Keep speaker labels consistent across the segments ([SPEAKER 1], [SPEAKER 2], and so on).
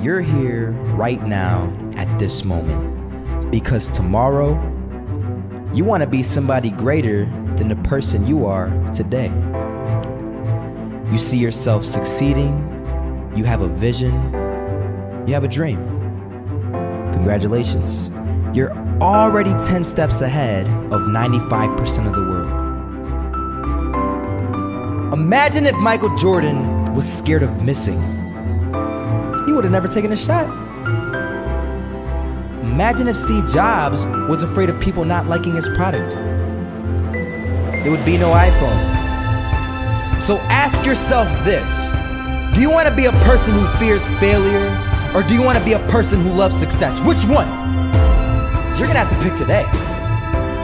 [SPEAKER 1] you're here right now at this moment because tomorrow you want to be somebody greater than the person you are today. You see yourself succeeding, you have a vision, you have a dream. Congratulations. You're already 10 steps ahead of 95% of the world. Imagine if Michael Jordan was scared of missing. He would have never taken a shot. Imagine if Steve Jobs was afraid of people not liking his product. There would be no iPhone. So ask yourself this: do you want to be a person who fears failure, or do you want to be a person who loves success? Which one? You're gonna have to pick today.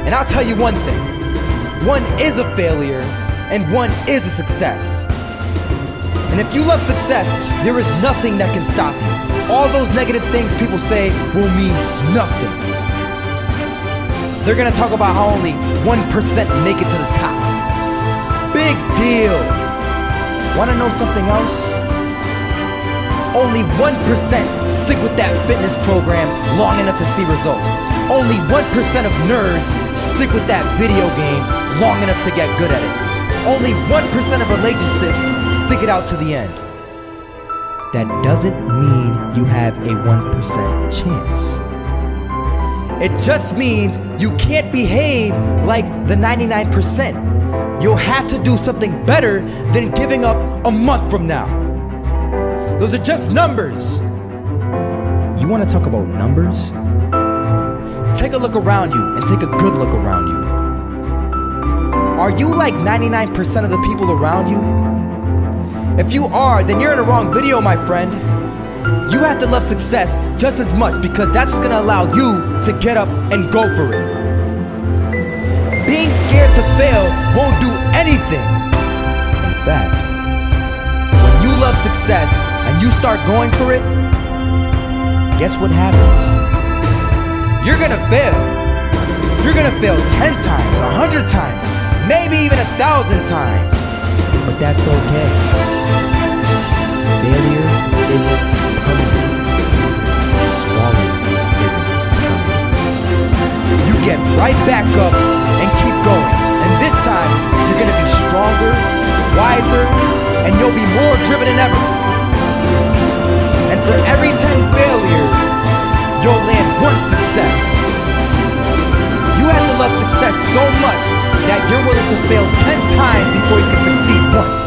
[SPEAKER 1] And I'll tell you one thing: one is a failure and one is a success. And if you love success, there is nothing that can stop you. All those negative things people say will mean nothing. They're gonna talk about how only 1% make it to the top. Big deal. Wanna know something else? Only 1% stick with that fitness program long enough to see results. Only 1% of nerds stick with that video game long enough to get good at it. Only 1% of relationships stick it out to the end. That doesn't mean you have a 1% chance. It just means you can't behave like the 99%. You'll have to do something better than giving up a month from now. Those are just numbers. You want to talk about numbers? Take a look around you and take a good look around you. Are you like 99% of the people around you? If you are, then you're in the wrong video, my friend. You have to love success just as much because that's going to allow you to get up and go for it. Being scared to fail won't do anything. In fact, when you love success and you start going for it, guess what happens? You're gonna fail. You're gonna fail 10 times, 100 times, maybe even 1,000 times. But that's okay. Failure isn't permanent. Falling isn't permanent. You get right back up and keep going. And this time, you're gonna be stronger, wiser, and you'll be more driven than ever. And for every 10 failures, you'll land one success. You have to love success so much that you're willing to fail 10 times before you can succeed once.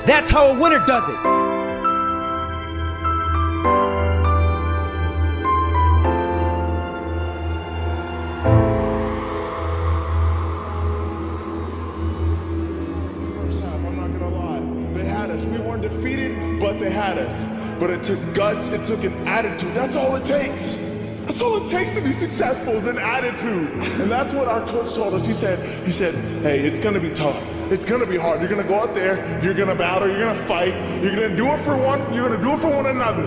[SPEAKER 1] That's how a winner does it.
[SPEAKER 2] First half, I'm not gonna lie. They had us. We weren't defeated, but they had us. But it took guts, it took an attitude. That's all it takes. That's all it takes to be successful is an attitude. And that's what our coach told us. He said, hey, it's gonna be tough. It's gonna be hard. You're gonna go out there, you're gonna battle, you're gonna fight, you're gonna do it for one, you're gonna do it for one another.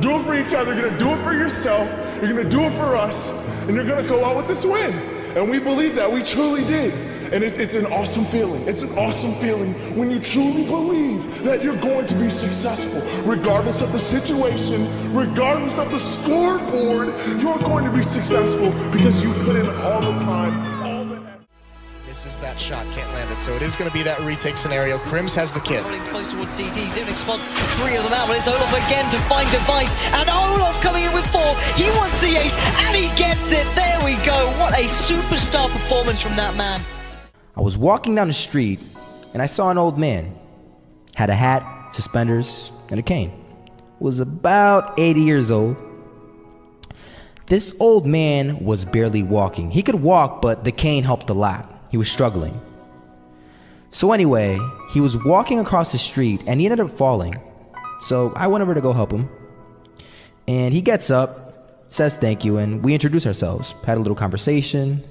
[SPEAKER 2] Do it for each other, you're gonna do it for yourself, you're gonna do it for us, and you're gonna go out with this win. And we believe that, we truly did. And it's an awesome feeling. It's an awesome feeling when you truly believe that you're going to be successful. Regardless of the situation, regardless of the scoreboard, you're going to be successful because you put in all the time, all the effort.
[SPEAKER 3] Misses that shot, can't land it. So it is going to be that retake scenario. Crims has the kid.
[SPEAKER 4] Running close towards CT, Zivnik spots 3 of them out, but it's Olaf again to find device, and Olaf coming in with 4. He wants the ace, and he gets it. There we go. What a superstar performance from that man.
[SPEAKER 1] I was walking down the street and I saw an old man. Had a hat, suspenders, and a cane. Was about 80 years old. This old man was barely walking. He could walk, but the cane helped a lot. He was struggling. So anyway, he was walking across the street and he ended up falling. So I went over to go help him. And he gets up, says thank you, and we introduced ourselves. Had a little conversation.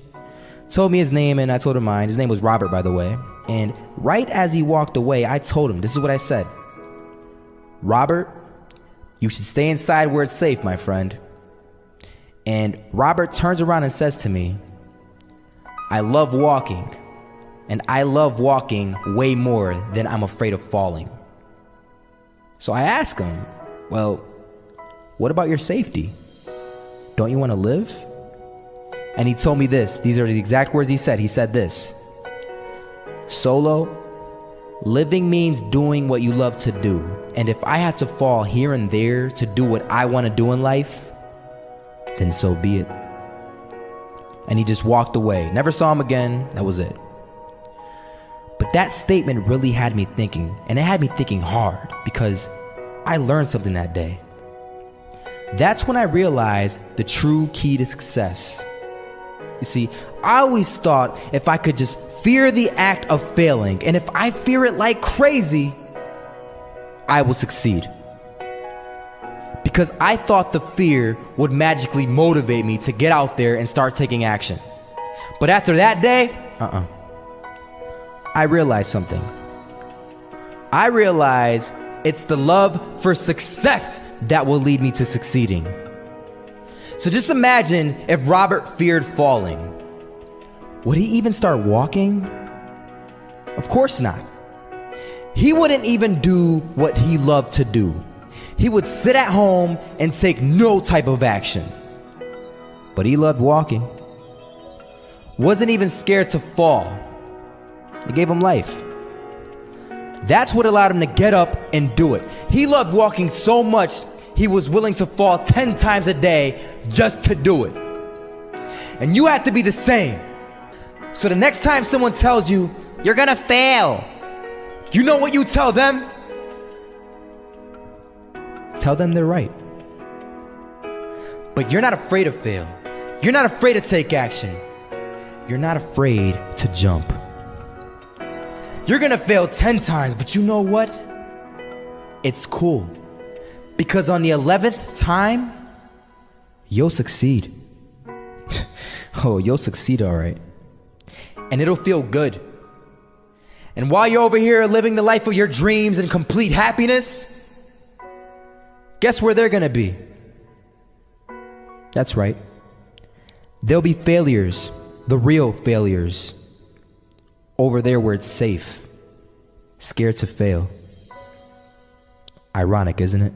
[SPEAKER 1] Told me his name and I told him mine. His name was Robert, by the way. And right as he walked away, I told him, this is what I said. Robert, you should stay inside where it's safe, my friend. And Robert turns around and says to me, I love walking, and I love walking way more than I'm afraid of falling. So I ask him, well, what about your safety? Don't you want to live? And he told me this. These are the exact words he said. He said this: Solo, living means doing what you love to do. And if I have to fall here and there to do what I want to do in life, then so be it. And he just walked away. Never saw him again. That was it. But that statement really had me thinking, and it had me thinking hard, because I learned something that day. That's when I realized the true key to success. You see, I always thought if I could just fear the act of failing, and if I fear it like crazy, I will succeed. Because I thought the fear would magically motivate me to get out there and start taking action. But after that day, I realized something. I realized it's the love for success that will lead me to succeeding. So just imagine if Robert feared falling. Would he even start walking? Of course not. He wouldn't even do what he loved to do. He would sit at home and take no type of action. But he loved walking. Wasn't even scared to fall. It gave him life. That's what allowed him to get up and do it. He loved walking so much, he was willing to fall 10 times a day just to do it. And you have to be the same. So the next time someone tells you, you're gonna fail, you know what you tell them? Tell them they're right. But you're not afraid to fail. You're not afraid to take action. You're not afraid to jump. You're gonna fail 10 times, but you know what? It's cool. Because on the 11th time, you'll succeed. Oh, you'll succeed, all right. And it'll feel good. And while you're over here living the life of your dreams and complete happiness, guess where they're gonna be? That's right. They'll be failures, the real failures. Over there where it's safe, scared to fail. Ironic, isn't it?